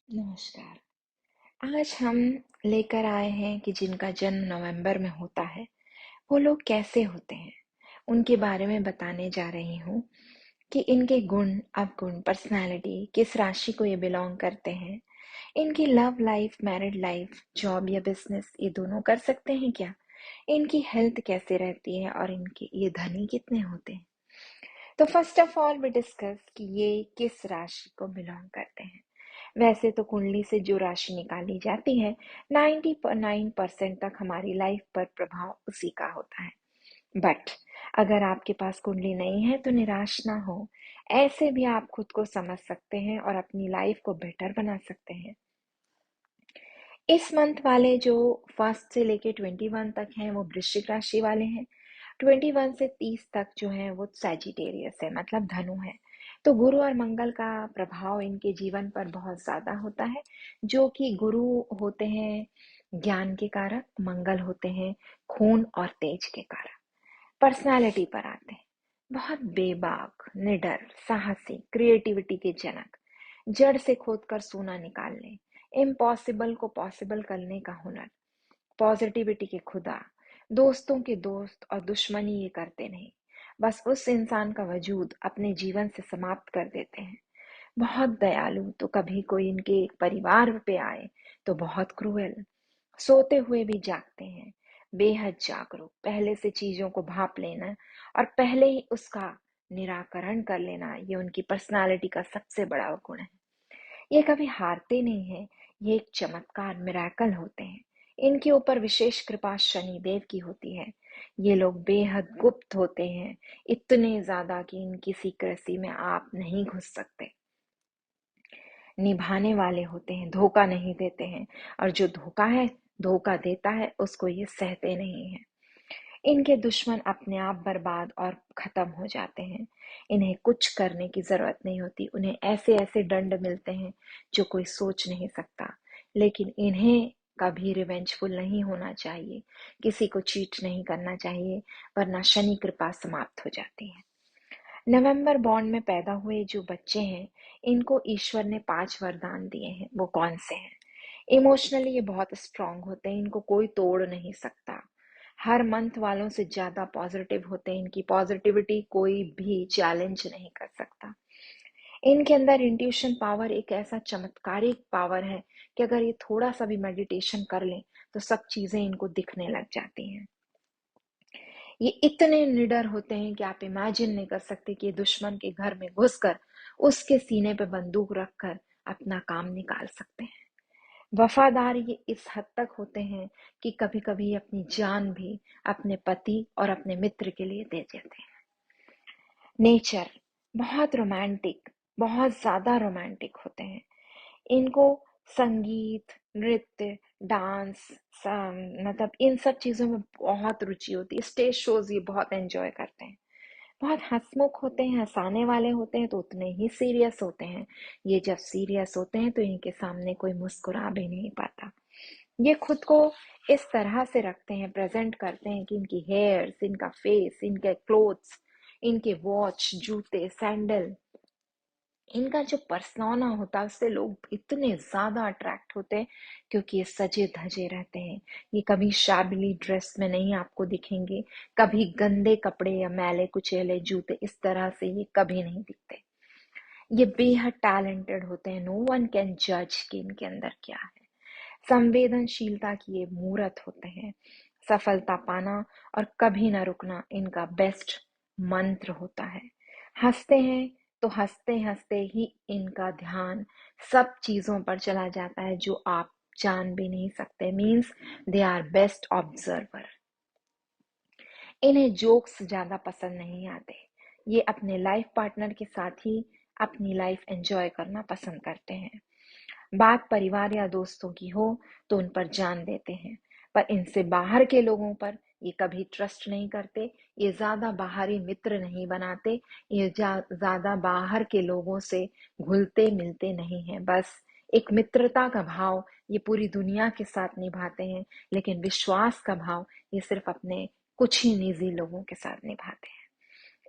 नमस्कार। आज हम लेकर आए हैं कि जिनका जन्म नवंबर में होता है वो लोग कैसे होते हैं, उनके बारे में बताने जा रही हूँ कि इनके गुण अवगुण पर्सनालिटी किस राशि को ये बिलोंग करते हैं। इनकी love life, married life, job या बिजनेस ये दोनों कर सकते हैं क्या, इनकी हेल्थ कैसे रहती है और इनके ये धनी कितने होते हैं। तो first of all we discuss कि ये किस राशि को बिलोंग करते हैं। वैसे तो कुंडली से जो राशि निकाली जाती है 99% तक हमारी लाइफ पर प्रभाव उसी का होता है। बट अगर आपके पास कुंडली नहीं है तो निराश ना हो। ऐसे भी आप खुद को समझ सकते हैं और अपनी लाइफ को बेटर बना सकते हैं। इस मंथ वाले जो फर्स्ट से लेके 21 तक हैं वो वृश्चिक राशि वाले हैं। 21 से 30 तक जो है वो सैजिटेरियस है, मतलब धनु है। तो गुरु और मंगल का प्रभाव इनके जीवन पर बहुत ज्यादा होता है, जो कि गुरु होते हैं ज्ञान के कारक, मंगल होते हैं खून और तेज के कारक। पर्सनालिटी पर आते हैं, बहुत बेबाक, निडर, साहसी, क्रिएटिविटी के जनक, जड़ से खोदकर सोना निकालने, इम्पॉसिबल को पॉसिबल करने का हुनर, पॉजिटिविटी के खुदा, दोस्तों के दोस्त और दुश्मनी ये करते नहीं, बस उस इंसान का वजूद अपने जीवन से समाप्त कर देते हैं। बहुत दयालु, तो कभी कोई इनके परिवार पे आए तो बहुत क्रूएल, सोते हुए भी जागते हैं, बेहद जागरूक, पहले से चीजों को भाप लेना और पहले ही उसका निराकरण कर लेना, ये उनकी पर्सनालिटी का सबसे बड़ा गुण है। ये कभी हारते नहीं हैं, ये एक चमत्कार, मिरेकल होते हैं। इनके ऊपर विशेष कृपा शनिदेव की होती है। ये लोग बेहद गुप्त होते हैं, इतने ज्यादा कि इनकी सीक्रेसी में आप नहीं घुस सकते। निभाने वाले होते हैं, धोखा नहीं देते हैं, और जो धोखा देता है उसको ये सहते नहीं हैं। इनके दुश्मन अपने आप बर्बाद और खत्म हो जाते हैं। इन्हें कुछ करने की जरूरत नहीं होती, उन्हें ऐसे ऐसे दंड मिलते हैं जो कोई सोच नहीं सकता। लेकिन इन्हें कभी रिवेंजफुल नहीं होना चाहिए, किसी को चीट नहीं करना चाहिए, वरना शनि कृपा समाप्त हो जाती है। नवंबर बॉन्ड में पैदा हुए जो बच्चे हैं, इनको ईश्वर ने 5 वरदान दिए हैं। वो कौन से हैं? इमोशनली ये बहुत स्ट्रांग होते हैं, इनको कोई तोड़ नहीं सकता। हर मंथ वालों से ज्यादा पॉजिटिव होते हैं, इनकी पॉजिटिविटी कोई भी चैलेंज नहीं कर सकता। इनके अंदर इंट्यूशन पावर एक ऐसा चमत्कारिक पावर है कि अगर ये थोड़ा सा भी मेडिटेशन कर लें तो सब चीजें इनको दिखने लग जाती हैं। ये इतने निडर होते हैं कि आप इमेजिन नहीं कर सकते कि ये दुश्मन के घर में घुसकर उसके सीने पे बंदूक रखकर अपना काम निकाल सकते हैं। वफादार ये इस हद तक होते हैं कि कभी कभी अपनी जान भी अपने पति और अपने मित्र के लिए दे देते हैं। नेचर बहुत रोमांटिक, बहुत ज्यादा रोमांटिक होते हैं। इनको संगीत, नृत्य, डांस, मतलब इन सब चीजों में बहुत रुचि होती है। स्टेज शोज ये बहुत एंजॉय करते हैं। बहुत हंसमुख होते हैं, हंसाने वाले होते हैं तो उतने ही सीरियस होते हैं। ये जब सीरियस होते हैं तो इनके सामने कोई मुस्कुरा भी नहीं पाता। ये खुद को इस तरह से रखते हैं, प्रेजेंट करते हैं कि इनकी हेयर्स, इनका फेस, इनके क्लोथ्स, इनके वॉच, जूते, सैंडल, इनका जो पर्सोना होता है उससे लोग इतने ज्यादा अट्रैक्ट होते हैं, क्योंकि ये सजे धजे रहते हैं। ये कभी शाबिली ड्रेस में नहीं आपको दिखेंगे, कभी गंदे कपड़े या मैले कुचेले जूते, इस तरह से ये कभी नहीं दिखते। ये बेहद टैलेंटेड होते हैं, नो वन कैन जज कि इनके अंदर क्या है। संवेदनशीलता की ये मूर्त होते हैं। सफलता पाना और कभी ना रुकना इनका बेस्ट मंत्र होता है। हंसते हैं तो हंसते हंसते ही इनका ध्यान सब चीजों पर चला जाता है जो आप जान भी नहीं सकते। Means they are best observer. इन्हें जोक्स ज्यादा पसंद नहीं आते। ये अपने लाइफ पार्टनर के साथ ही अपनी लाइफ एंजॉय करना पसंद करते हैं। बात परिवार या दोस्तों की हो तो उन पर जान देते हैं, पर इनसे बाहर के लोगों पर ये कभी ट्रस्ट नहीं करते। ये ज्यादा बाहरी मित्र नहीं बनाते। ये ज्यादा बाहर के लोगों से घुलते मिलते नहीं हैं। बस एक मित्रता का भाव ये पूरी दुनिया के साथ निभाते हैं, लेकिन विश्वास का भाव ये सिर्फ अपने कुछ ही निजी लोगों के साथ निभाते हैं।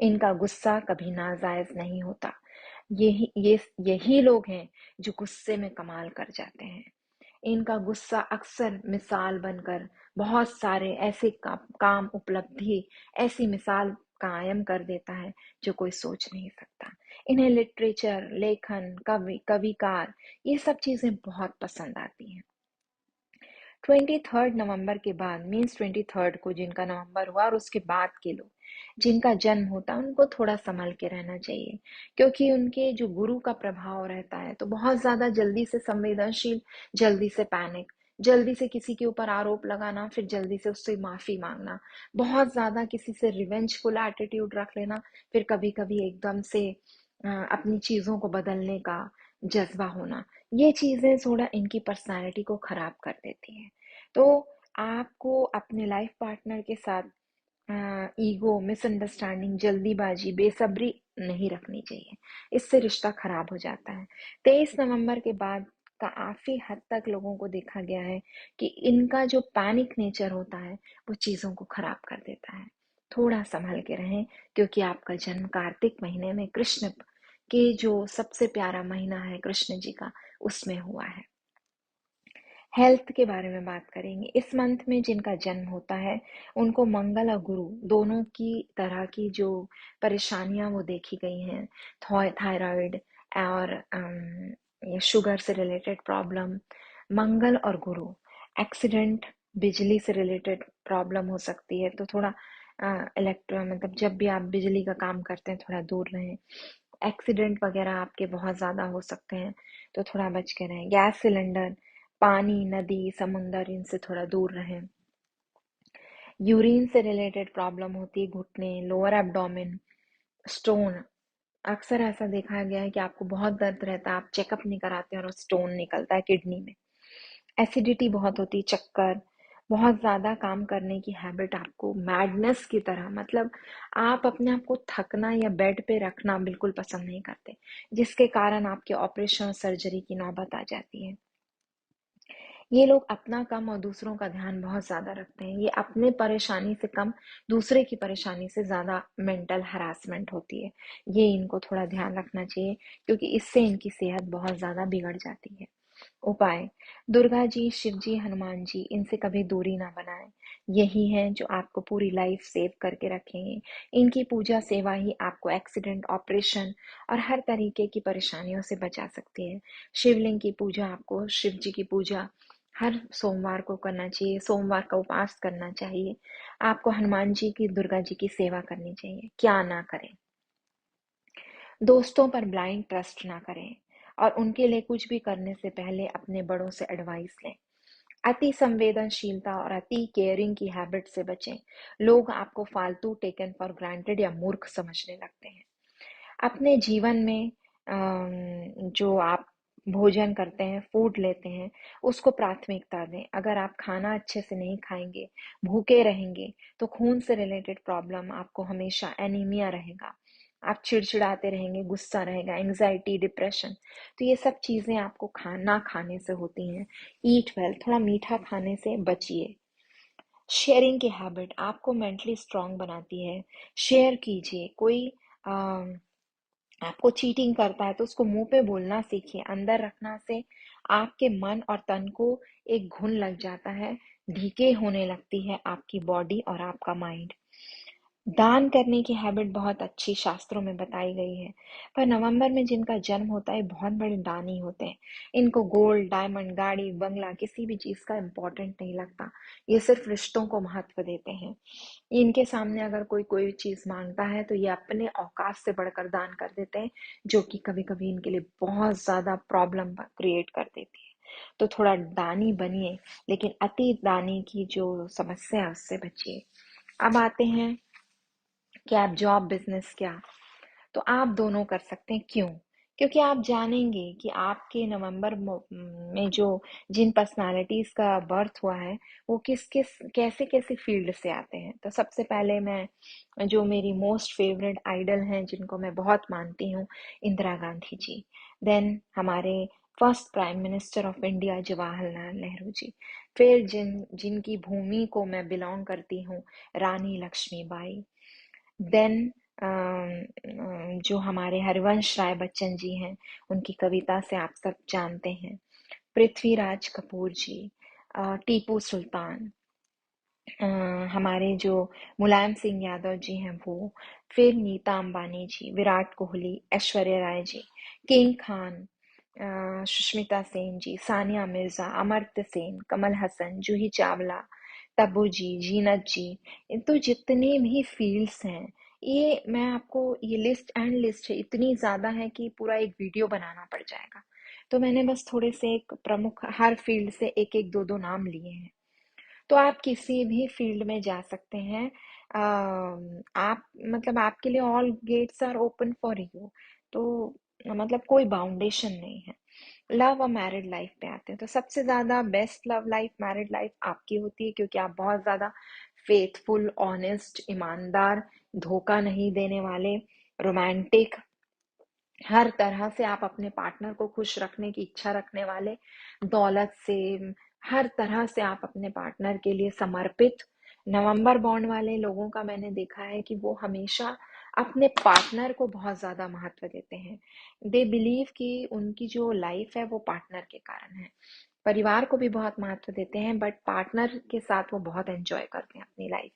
इनका गुस्सा कभी नाजायज नहीं होता। यही लोग हैं जो गुस्से में कमाल कर जाते हैं। इनका गुस्सा अक्सर मिसाल बनकर बहुत सारे ऐसे काम उपलब्धि, ऐसी मिसाल कायम कर देता है जो कोई सोच नहीं सकता। इन्हें लिटरेचर, लेखन, कविकार, ये सब चीजें बहुत पसंद आती हैं। 23 नवंबर के बाद, मीन्स 23 को जिनका नवंबर हुआ और उसके बाद के लोग जिनका जन्म होता है, उनको थोड़ा संभल के रहना चाहिए, क्योंकि उनके जो गुरु का प्रभाव रहता है, तो बहुत ज्यादा जल्दी से संवेदनशील, जल्दी से पैनिक, जल्दी से किसी के ऊपर आरोप लगाना, फिर जल्दी से उससे माफी मांगना, बहुत ज्यादा किसी से रिवेंजफुल एटीट्यूड रख लेना, फिर कभी कभी एकदम से अपनी चीजों को बदलने का जज्बा होना, ये चीजें थोड़ा इनकी पर्सनालिटी को खराब कर देती हैं। तो आपको अपने लाइफ पार्टनर के साथ ईगो, मिसअंडरस्टैंडिंग, जल्दीबाजी, बेसब्री नहीं रखनी चाहिए। इससे रिश्ता खराब हो जाता है। 23 नवंबर के बाद काफी हद तक लोगों को देखा गया है कि इनका जो पैनिक नेचर होता है, वो चीजों को खराब कर देता है। थोड़ा संभल के रहें, क्योंकि आपका जन्म कार्तिक महीने में कृष्ण के जो सबसे प्यारा महीना है कृष्ण जी का, उसमें हुआ है। हेल्थ के बारे में बात करेंगे। इस मंथ में जिनका जन्म होता है, उनको मंगल और गुरु दोनों की तरह की जो परेशानियां वो देखी गई हैं, थायराइड और ये शुगर से रिलेटेड प्रॉब्लम, मंगल और गुरु, एक्सीडेंट, बिजली से रिलेटेड प्रॉब्लम हो सकती है, तो थोड़ा इलेक्ट्रो मतलब जब भी आप बिजली का काम करते हैं, थोड़ा दूर रहें। एक्सीडेंट वगैरह आपके बहुत ज़्यादा हो सकते हैं, तो थोड़ा बच के रहें। गैस सिलेंडर, पानी, नदी, समुंदर, इनसे थोड़ा दूर रहें। यूरिन से रिलेटेड प्रॉब्लम होती है, घुटने, लोअर एब्डोमेन, स्टोन। अक्सर ऐसा देखा गया है कि आपको बहुत दर्द रहता है, आप चेकअप नहीं कराते हैं और स्टोन निकलता है किडनी में। एसिडिटी बहुत होती, चक्कर, बहुत ज्यादा काम करने की हैबिट, आपको मैडनेस की तरह, मतलब आप अपने आप को थकना या बेड पे रखना बिल्कुल पसंद नहीं करते, जिसके कारण आपके ऑपरेशन, सर्जरी की नौबत आ जाती है। ये लोग अपना कम और दूसरों का ध्यान बहुत ज्यादा रखते हैं। ये अपने परेशानी से कम, दूसरे की परेशानी से ज्यादा मेंटल हरासमेंट होती है। ये इनको थोड़ा ध्यान रखना चाहिए, क्योंकि इससे इनकी सेहत बहुत ज्यादा बिगड़ जाती है। उपाय: दुर्गा जी, शिव जी, हनुमान जी, इनसे कभी दूरी ना बनाएं। यही हैं जो आपको पूरी लाइफ सेव करके रखेंगे। इनकी पूजा सेवा ही आपको एक्सीडेंट, ऑपरेशन और हर तरीके की परेशानियों से बचा सकती है। शिवलिंग की पूजा, आपको शिव जी की पूजा हर सोमवार को करना चाहिए, सोमवार का उपवास करना चाहिए। आपको हनुमान जी की, दुर्गा जी की सेवा करनी चाहिए। क्या ना करें? दोस्तों पर ब्लाइंड ट्रस्ट ना करें, और उनके लिए कुछ भी करने से पहले अपने बड़ों से एडवाइस लें। अति संवेदनशीलता और अति केयरिंग की हैबिट से बचें। लोग आपको फालतू, टेकन फॉर ग्रांटेड या मूर्ख समझने लगते हैं। अपने जीवन में जो आप भोजन करते हैं, फूड लेते हैं, उसको प्राथमिकता दें। अगर आप खाना अच्छे से नहीं खाएंगे, भूखे रहेंगे, तो खून से रिलेटेड प्रॉब्लम आपको हमेशा, एनीमिया रहेगा, आप चिड़चिड़ाते रहेंगे, गुस्सा रहेगा, एंजाइटी, डिप्रेशन, तो ये सब चीजें आपको खाना खाने से होती हैं। ईट वेल, थोड़ा मीठा खाने से बचिए। शेयरिंग की हैबिट आपको मेंटली स्ट्रांग बनाती है। शेयर कीजिए। कोई आपको चीटिंग करता है तो उसको मुंह पे बोलना सीखिए। अंदर रखना से आपके मन और तन को एक घुन लग जाता है, ढीके होने लगती है आपकी बॉडी और आपका माइंड। दान करने की हैबिट बहुत अच्छी शास्त्रों में बताई गई है। पर नवंबर में जिनका जन्म होता है, बहुत बड़े दानी होते हैं। इनको गोल्ड, डायमंड, गाड़ी, बंगला, किसी भी चीज का इम्पोर्टेंट नहीं लगता। ये सिर्फ रिश्तों को महत्व देते हैं। इनके सामने अगर कोई कोई चीज मांगता है, तो ये अपने औकात से बढ़कर दान कर देते हैं, जो कि कभी कभी इनके लिए बहुत ज्यादा प्रॉब्लम क्रिएट कर देती है। तो थोड़ा दानी बनिए, लेकिन अति दानी की जो समस्या है उससे बचिए। अब आते हैं कि आप जॉब, बिजनेस, क्या, तो आप दोनों कर सकते हैं। क्यों? क्योंकि आप जानेंगे कि आपके नवंबर में जो जिन पर्सनालिटीज का बर्थ हुआ है, वो किस किस कैसे कैसे फील्ड से आते हैं। तो सबसे पहले मैं, जो मेरी मोस्ट फेवरेट आइडल हैं, जिनको मैं बहुत मानती हूँ, इंदिरा गांधी जी। देन हमारे first prime minister of India, Jawaharlal Nehru ji. फिर जिनकी भूमि को मैं बिलोंग करती हूँ, रानी लक्ष्मीबाई। देन जो हमारे हरिवंश राय बच्चन जी हैं, उनकी कविता से आप सब जानते हैं। पृथ्वीराज कपूर जी, टीपू सुल्तान, अ, हमारे जो मुलायम सिंह यादव जी हैं वो, फिर नीता अंबानी जी, विराट कोहली, ऐश्वर्या राय जी, किंग खान, सुष्मिता सेन जी, सानिया मिर्जा, अमर्त्य सेन, कमल हसन, जूही चावला, तब्बू जी, जीनत जी, तो जितने भी फील्ड्स हैं, ये मैं आपको, ये लिस्ट एंड लिस्ट है, इतनी ज्यादा है कि पूरा एक वीडियो बनाना पड़ जाएगा। तो मैंने बस थोड़े से एक प्रमुख हर फील्ड से एक एक दो दो नाम लिए हैं। तो आप किसी भी फील्ड में जा सकते हैं। आप मतलब आपके लिए all gates are open for you. तो मतलब कोई बाउंडेशन नहीं है। लव और मैरिड लाइफ पे आते हैं, तो सबसे ज्यादा best love life, married life आपकी होती है, क्योंकि आप बहुत ज्यादा फेथफुल, ऑनेस्ट, ईमानदार, धोखा नहीं देने वाले, रोमांटिक, हर तरह से आप अपने पार्टनर को खुश रखने की इच्छा रखने वाले, दौलत से, हर तरह से आप अपने पार्टनर के लिए समर्पित। नवंबर बॉन्ड वाले लोगों का मैंने देखा है कि वो हमेशा अपने पार्टनर को बहुत ज्यादा महत्व देते हैं। दे बिलीव कि उनकी जो लाइफ है वो पार्टनर के कारण है। परिवार को भी बहुत महत्व देते हैं, बट पार्टनर के साथ वो बहुत एंजॉय करते हैं अपनी लाइफ।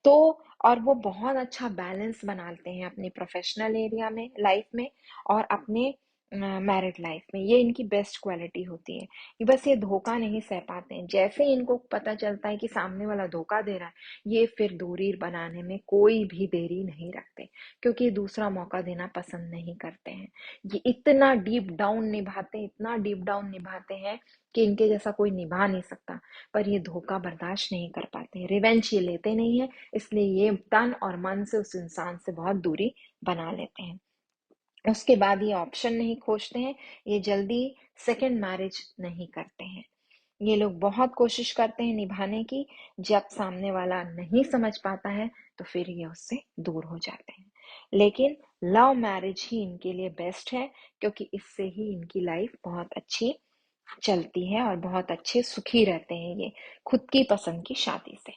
तो और वो बहुत अच्छा बैलेंस बनाते हैं अपनी प्रोफेशनल एरिया में, लाइफ में, और अपने मैरिड लाइफ में। ये इनकी बेस्ट क्वालिटी होती है कि बस ये धोखा नहीं सह पाते हैं। जैसे ही इनको पता चलता है कि सामने वाला धोखा दे रहा है, ये फिर दूरी बनाने में कोई भी देरी नहीं रखते, क्योंकि दूसरा मौका देना पसंद नहीं करते हैं। ये इतना डीप डाउन निभाते हैं, इतना डीप डाउन निभाते हैं कि इनके जैसा कोई निभा नहीं सकता। पर ये धोखा बर्दाश्त नहीं कर पाते, रिवेंज ये लेते नहीं है, इसलिए ये तन और मन से उस इंसान से बहुत दूरी बना लेते हैं। उसके बाद ये ऑप्शन नहीं खोजते हैं, ये जल्दी सेकंड मैरिज नहीं करते हैं। ये लोग बहुत कोशिश करते हैं निभाने की, जब सामने वाला नहीं समझ पाता है तो फिर ये उससे दूर हो जाते हैं। लेकिन लव मैरिज ही इनके लिए बेस्ट है, क्योंकि इससे ही इनकी लाइफ बहुत अच्छी चलती है और बहुत अच्छे सुखी रहते हैं ये, खुद की पसंद की शादी से।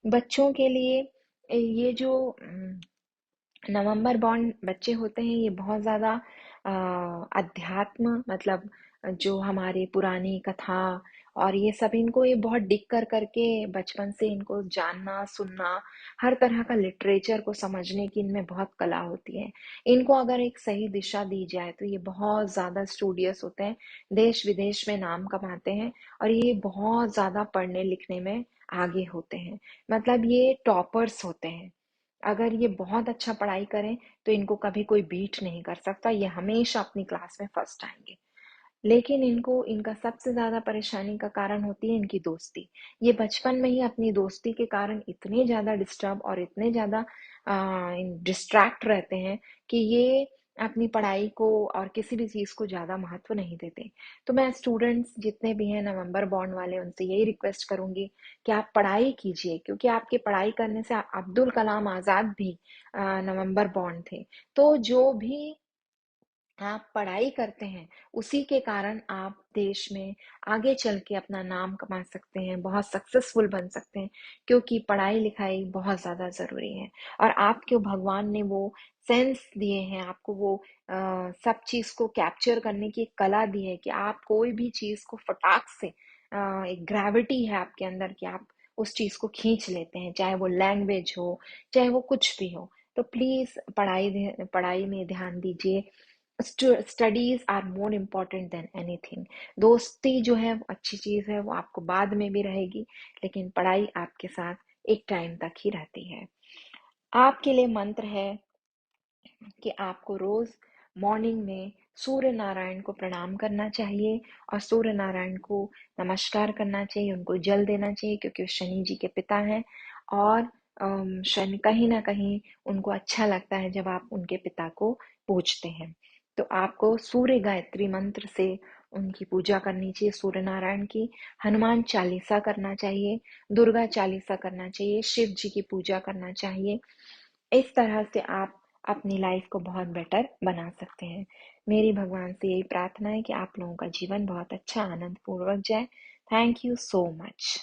बच्चों के लिए ये जो नवंबर बॉन्ड बच्चे होते हैं, ये बहुत ज्यादा अध्यात्म, मतलब जो हमारी पुरानी कथा और ये सब, इनको ये बहुत डिग कर करके बचपन से इनको जानना, सुनना, हर तरह का लिटरेचर को समझने की इनमें बहुत कला होती है। इनको अगर एक सही दिशा दी जाए तो ये बहुत ज्यादा स्टूडियस होते हैं, देश विदेश में नाम कमाते हैं, और ये बहुत ज्यादा पढ़ने लिखने में आगे होते हैं। मतलब ये टॉपर्स होते हैं। अगर ये बहुत अच्छा पढ़ाई करें तो इनको कभी कोई बीट नहीं कर सकता, ये हमेशा अपनी क्लास में फर्स्ट आएंगे। लेकिन इनको, इनका सबसे ज्यादा परेशानी का कारण होती है इनकी दोस्ती। ये बचपन में ही अपनी दोस्ती के कारण इतने ज्यादा डिस्टर्ब और इतने ज्यादा डिस्ट्रैक्ट रहते हैं कि ये अपनी पढ़ाई को और किसी भी चीज को ज्यादा महत्व नहीं देते। तो मैं स्टूडेंट्स जितने भी हैं नवंबर बॉन्ड वाले, उनसे यही रिक्वेस्ट करूंगी कि आप पढ़ाई कीजिए, क्योंकि आपके पढ़ाई करने से अब्दुल कलाम आजाद भी नवंबर बॉन्ड थे। तो जो भी आप पढ़ाई करते हैं, उसी के कारण आप देश में आगे चल के अपना नाम कमा सकते हैं, बहुत सक्सेसफुल बन सकते हैं, क्योंकि पढ़ाई लिखाई बहुत ज्यादा जरूरी है। और आपको भगवान ने वो सेंस दिए हैं, आपको वो सब चीज को कैप्चर करने की एक कला दी है कि आप कोई भी चीज को फटाक से, एक ग्रेविटी है आपके अंदर कि आप उस चीज को खींच लेते हैं, चाहे वो लैंग्वेज हो, चाहे वो कुछ भी हो। तो प्लीज पढ़ाई में ध्यान दीजिए। Studies are more important than anything. दोस्ती जो है वो अच्छी चीज है, वो आपको बाद में भी रहेगी, लेकिन पढ़ाई आपके साथ एक टाइम तक ही रहती है। आपके लिए मंत्र है कि आपको रोज मॉर्निंग में सूर्य नारायण को प्रणाम करना चाहिए, और सूर्य नारायण को नमस्कार करना चाहिए, उनको जल देना चाहिए, क्योंकि वो शनि जी के पिता हैं। और शनि कहीं ना कहीं उनको अच्छा लगता है जब आप उनके पिता को पूजते हैं। तो आपको सूर्य गायत्री मंत्र से उनकी पूजा करनी चाहिए, सूर्य नारायण की। हनुमान चालीसा करना चाहिए, दुर्गा चालीसा करना चाहिए, शिव जी की पूजा करना चाहिए। इस तरह से आप अपनी लाइफ को बहुत बेटर बना सकते हैं। मेरी भगवान से यही प्रार्थना है कि आप लोगों का जीवन बहुत अच्छा आनंद पूर्वक जाए। Thank you so much.